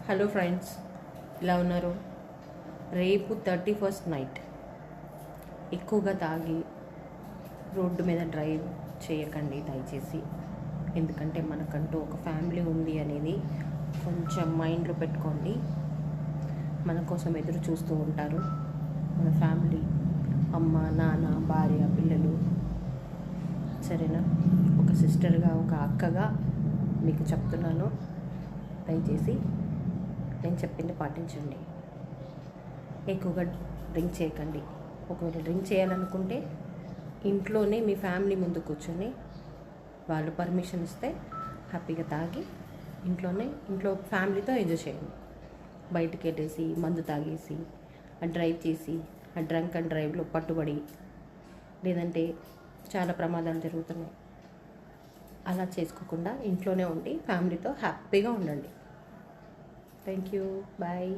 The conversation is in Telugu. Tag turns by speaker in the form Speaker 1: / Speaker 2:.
Speaker 1: హలో ఫ్రెండ్స్, ఇలా ఉన్నారు? రేపు 31st నైట్ ఎక్కువగా తాగి రోడ్డు మీద డ్రైవ్ చేయకండి దయచేసి. ఎందుకంటే మనకంటూ ఒక ఫ్యామిలీ ఉంది అనేది కొంచెం మైండ్లో పెట్టుకోండి. మన కోసం ఎదురు చూస్తూ ఉంటారు మన ఫ్యామిలీ, అమ్మ నాన్న, భార్య, పిల్లలు. సరేనా? ఒక సిస్టర్గా, ఒక అక్కగా మీకు చెప్తున్నాను, దయచేసి నేను చెప్పింది పాటించండి. ఎక్కువగా డ్రింక్ చేయకండి. ఒకవేళ డ్రింక్ చేయాలనుకుంటే ఇంట్లోనే మీ ఫ్యామిలీ ముందు కూర్చొని వాళ్ళు పర్మిషన్ ఇస్తే హ్యాపీగా తాగి ఇంట్లో ఫ్యామిలీతో ఎంజాయ్ చేయండి. బయటికి వెళ్ళేసి మందు తాగేసి డ్రైవ్ చేసి డ్రంక్ అండ్ డ్రైవ్లో పట్టుబడి, లేదంటే చాలా ప్రమాదాలు జరుగుతున్నాయి. అలా చేసుకోకుండా ఇంట్లోనే ఉండి ఫ్యామిలీతో హ్యాపీగా ఉండండి. Thank you. బాయ్.